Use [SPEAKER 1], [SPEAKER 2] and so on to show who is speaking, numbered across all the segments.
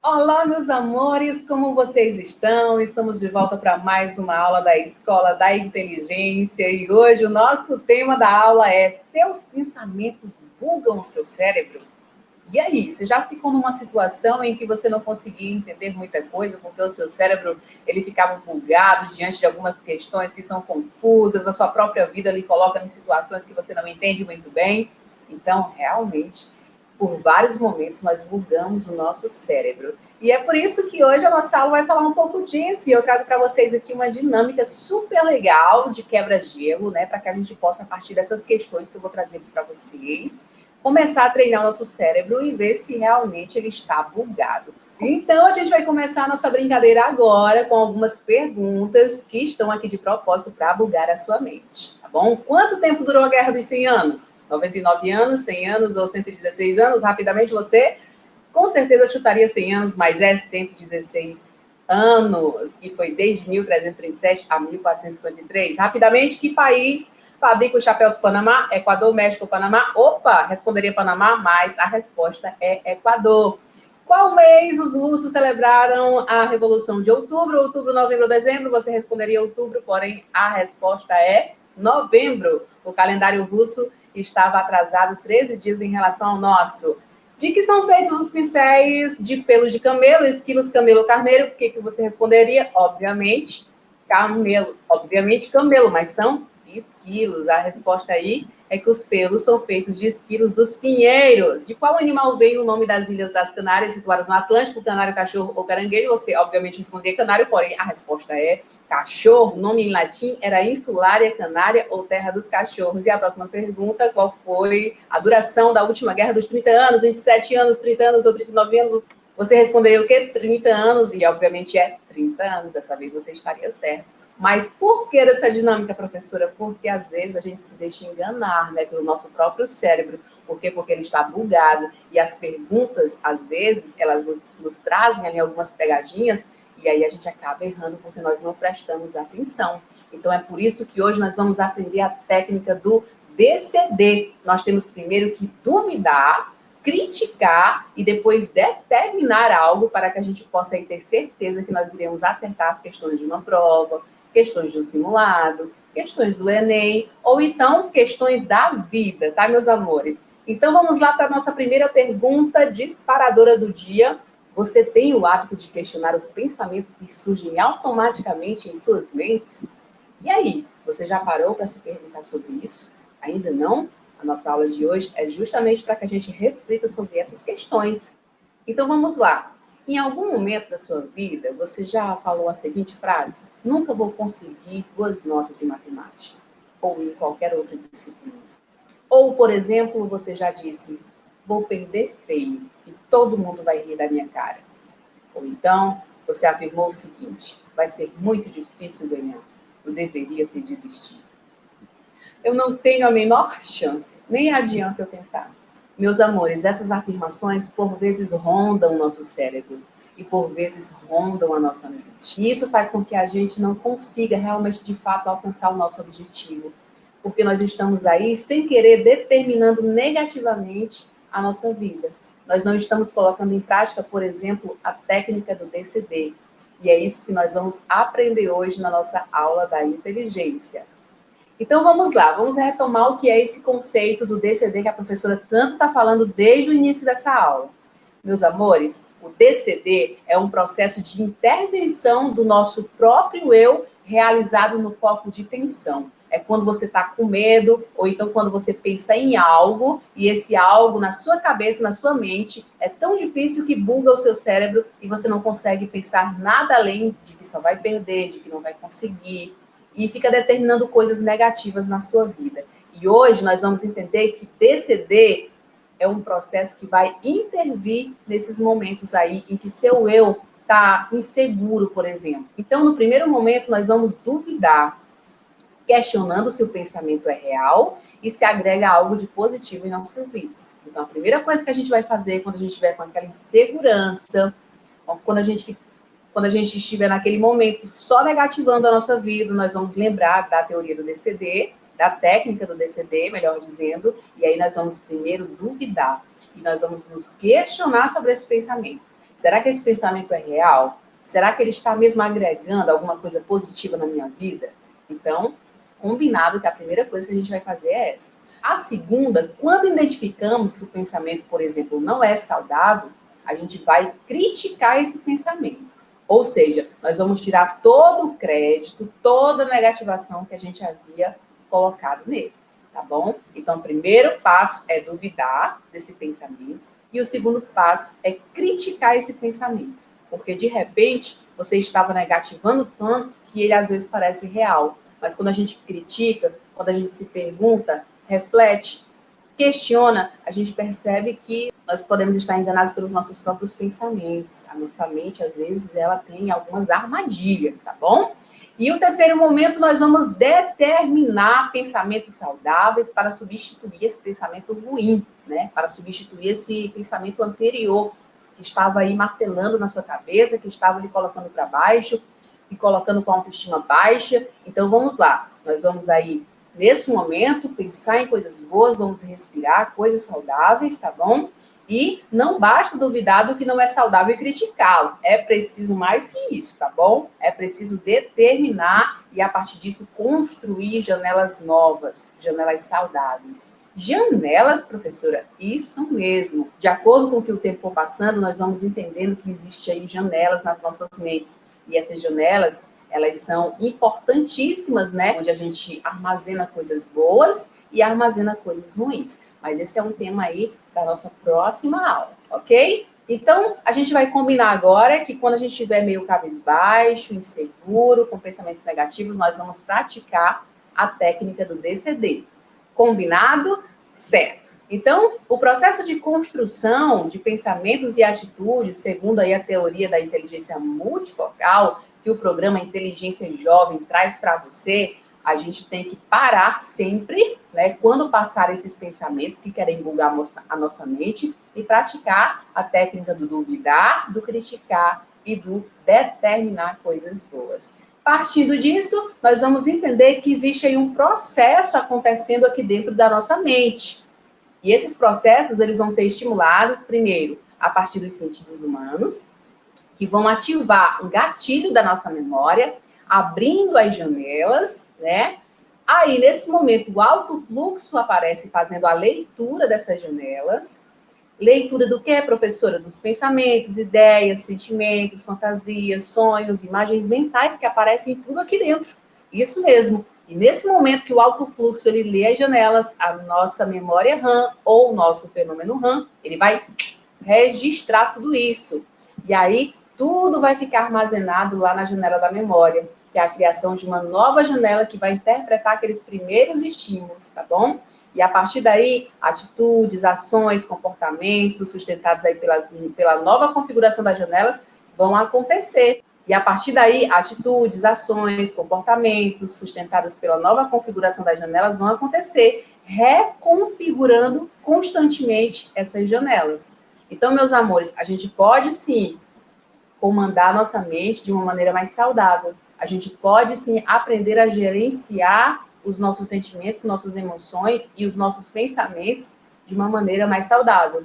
[SPEAKER 1] Olá, meus amores, como vocês estão? Estamos de volta para mais uma aula da Escola da Inteligência e hoje o nosso tema da aula é: seus pensamentos bugam o seu cérebro? E aí, você já ficou numa situação em que você não conseguia entender muita coisa porque o seu cérebro ele ficava bugado diante de algumas questões que são confusas, a sua própria vida lhe coloca em situações que você não entende muito bem? Então, realmente, por vários momentos nós bugamos o nosso cérebro. E é por isso que hoje a nossa aula vai falar um pouco disso. E eu trago para vocês aqui uma dinâmica super legal de quebra-gelo, né? Para que a gente possa, a partir dessas questões que eu vou trazer aqui para vocês, começar a treinar o nosso cérebro e ver se realmente ele está bugado. Então, a gente vai começar a nossa brincadeira agora com algumas perguntas que estão aqui de propósito para bugar a sua mente, tá bom? Quanto tempo durou a Guerra dos 100 anos? 99 anos, 100 anos ou 116 anos? Rapidamente você, com certeza, chutaria 100 anos, mas é 116 anos. E foi desde 1337 a 1453. Rapidamente, que país fabrica os chapéus Panamá? Equador, México, Panamá? Opa, responderia Panamá, mas a resposta é Equador. Qual mês os russos celebraram a Revolução de Outubro? Outubro, novembro, dezembro? Você responderia outubro, porém a resposta é novembro. O calendário russo estava atrasado 13 dias em relação ao nosso. De que são feitos os pincéis de pelo de camelo, esquilos, camelo, carneiro? O que você responderia? Obviamente, camelo. Obviamente, camelo, mas são esquilos. A resposta aí é que os pelos são feitos de esquilos dos pinheiros. De qual animal veio o nome das Ilhas das Canárias, situadas no Atlântico? Canário, cachorro ou caranguejo? Você, obviamente, responderia canário, porém a resposta é cachorro. O nome em latim era Insulária Canária ou Terra dos Cachorros. E a próxima pergunta: qual foi a duração da última Guerra dos 30 anos? 27 anos, 30 anos ou 39 anos? Você responderia o quê? 30 anos, e obviamente é 30 anos. Dessa vez você estaria certo. Mas por que dessa dinâmica, professora? Porque às vezes a gente se deixa enganar, né, pelo nosso próprio cérebro. Por quê? Porque ele está bugado. E as perguntas, às vezes, elas nos trazem ali algumas pegadinhas, e aí a gente acaba errando porque nós não prestamos atenção. Então é por isso que hoje nós vamos aprender a técnica do DCD. Nós temos primeiro que duvidar, criticar e depois determinar algo para que a gente possa aí ter certeza que nós iremos acertar as questões de uma prova, questões do simulado, questões do Enem, ou então questões da vida, tá, meus amores? Então vamos lá para a nossa primeira pergunta disparadora do dia. Você tem o hábito de questionar os pensamentos que surgem automaticamente em suas mentes? E aí, você já parou para se perguntar sobre isso? Ainda não? A nossa aula de hoje é justamente para que a gente reflita sobre essas questões. Então vamos lá. Em algum momento da sua vida, você já falou a seguinte frase: nunca vou conseguir boas notas em matemática, ou em qualquer outra disciplina. Ou, por exemplo, você já disse: vou perder feio e todo mundo vai rir da minha cara. Ou então, você afirmou o seguinte: vai ser muito difícil ganhar, eu deveria ter desistido. Eu não tenho a menor chance, nem adianta eu tentar. Meus amores, essas afirmações por vezes rondam o nosso cérebro e por vezes rondam a nossa mente. E isso faz com que a gente não consiga realmente, de fato, alcançar o nosso objetivo, porque nós estamos aí sem querer determinando negativamente a nossa vida. Nós não estamos colocando em prática, por exemplo, a técnica do DCD. E é isso que nós vamos aprender hoje na nossa aula da inteligência. Então vamos lá, vamos retomar o que é esse conceito do DCD que a professora tanto está falando desde o início dessa aula. Meus amores, o DCD é um processo de intervenção do nosso próprio eu realizado no foco de tensão. É quando você está com medo, ou então quando você pensa em algo, e esse algo na sua cabeça, na sua mente, é tão difícil que buga o seu cérebro e você não consegue pensar nada além de que só vai perder, de que não vai conseguir, e fica determinando coisas negativas na sua vida. E hoje nós vamos entender que DCD é um processo que vai intervir nesses momentos aí em que seu eu está inseguro, por exemplo. Então, no primeiro momento, nós vamos duvidar, questionando se o pensamento é real e se agrega algo de positivo em nossas vidas. Então, a primeira coisa que a gente vai fazer quando a gente estiver com aquela insegurança, quando a gente estiver naquele momento só negativando a nossa vida, nós vamos lembrar da teoria do DCD, da técnica do DCD, melhor dizendo, e aí nós vamos primeiro duvidar, e nós vamos nos questionar sobre esse pensamento. Será que esse pensamento é real? Será que ele está mesmo agregando alguma coisa positiva na minha vida? Então, combinado que a primeira coisa que a gente vai fazer é essa. A segunda, quando identificamos que o pensamento, por exemplo, não é saudável, a gente vai criticar esse pensamento. Ou seja, nós vamos tirar todo o crédito, toda a negativação que a gente havia colocado nele, tá bom? Então, o primeiro passo é duvidar desse pensamento e o segundo passo é criticar esse pensamento, porque de repente você estava negativando tanto que ele às vezes parece real, mas quando a gente critica, quando a gente se pergunta, reflete, questiona, a gente percebe que nós podemos estar enganados pelos nossos próprios pensamentos. A nossa mente, às vezes, ela tem algumas armadilhas, tá bom? E o terceiro momento, nós vamos determinar pensamentos saudáveis para substituir esse pensamento ruim, né? Para substituir esse pensamento anterior que estava aí martelando na sua cabeça, que estava lhe colocando para baixo e colocando com a autoestima baixa. Então, vamos lá. Nós vamos aí nesse momento, pensar em coisas boas, vamos respirar, coisas saudáveis, tá bom? E não basta duvidar do que não é saudável e criticá-lo. É preciso mais que isso, tá bom? É preciso determinar e, a partir disso, construir janelas novas, janelas saudáveis. Janelas, professora? Isso mesmo. De acordo com o que o tempo for passando, nós vamos entendendo que existe aí janelas nas nossas mentes. E essas janelas, elas são importantíssimas, né? Onde a gente armazena coisas boas e armazena coisas ruins. Mas esse é um tema aí para a nossa próxima aula, ok? Então, a gente vai combinar agora que quando a gente estiver meio cabisbaixo, inseguro, com pensamentos negativos, nós vamos praticar a técnica do DCD. Combinado? Certo. Então, o processo de construção de pensamentos e atitudes, segundo aí a teoria da inteligência multifocal, que o programa Inteligência Jovem traz para você, a gente tem que parar sempre, né, quando passar esses pensamentos que querem bugar a nossa mente e praticar a técnica do duvidar, do criticar e do determinar coisas boas. Partindo disso, nós vamos entender que existe aí um processo acontecendo aqui dentro da nossa mente. E esses processos, eles vão ser estimulados, primeiro, a partir dos sentidos humanos, que vão ativar um gatilho da nossa memória, abrindo as janelas, né? Aí, nesse momento, o alto fluxo aparece fazendo a leitura dessas janelas. Leitura do que, professora? Dos pensamentos, ideias, sentimentos, fantasias, sonhos, imagens mentais que aparecem tudo aqui dentro. Isso mesmo. E nesse momento que o alto fluxo ele lê as janelas, a nossa memória RAM ou o nosso fenômeno RAM, ele vai registrar tudo isso. E aí tudo vai ficar armazenado lá na janela da memória, que é a criação de uma nova janela que vai interpretar aqueles primeiros estímulos, tá bom? E a partir daí, atitudes, ações, comportamentos sustentados aí pela nova configuração das janelas vão acontecer. E a partir daí, atitudes, ações, comportamentos sustentados pela nova configuração das janelas vão acontecer, reconfigurando constantemente essas janelas. Então, meus amores, a gente pode sim comandar a nossa mente de uma maneira mais saudável. A gente pode sim aprender a gerenciar os nossos sentimentos, nossas emoções e os nossos pensamentos de uma maneira mais saudável.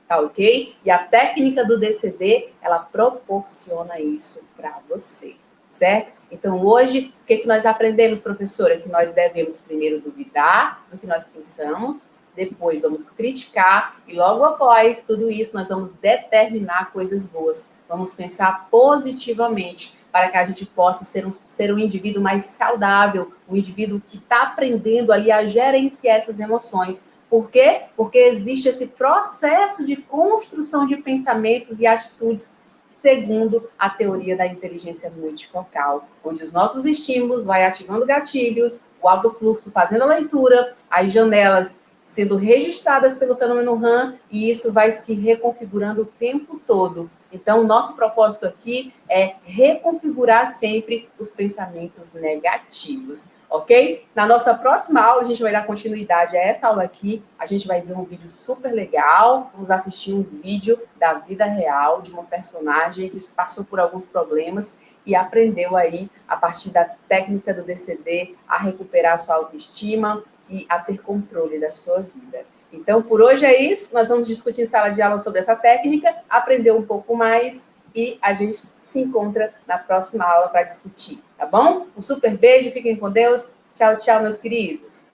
[SPEAKER 1] Tá ok? E a técnica do DCD, ela proporciona isso para você, certo? Então, hoje, o que nós aprendemos, professora? Que nós devemos primeiro duvidar do que nós pensamos, depois vamos criticar e logo após tudo isso, nós vamos determinar coisas boas. Vamos pensar positivamente para que a gente possa ser um indivíduo mais saudável, um indivíduo que está aprendendo ali a gerenciar essas emoções. Por quê? Porque existe esse processo de construção de pensamentos e atitudes segundo a teoria da inteligência multifocal, onde os nossos estímulos vai ativando gatilhos, o alto fluxo fazendo a leitura, as janelas sendo registradas pelo fenômeno RAM, e isso vai se reconfigurando o tempo todo. Então, o nosso propósito aqui é reconfigurar sempre os pensamentos negativos, ok? Na nossa próxima aula, a gente vai dar continuidade a essa aula aqui. A gente vai ver um vídeo super legal. Vamos assistir um vídeo da vida real de uma personagem que passou por alguns problemas e aprendeu aí, a partir da técnica do DCD, a recuperar a sua autoestima e a ter controle da sua vida. Então, por hoje é isso. Nós vamos discutir em sala de aula sobre essa técnica, aprender um pouco mais e a gente se encontra na próxima aula para discutir, tá bom? Um super beijo, fiquem com Deus. Tchau, tchau, meus queridos.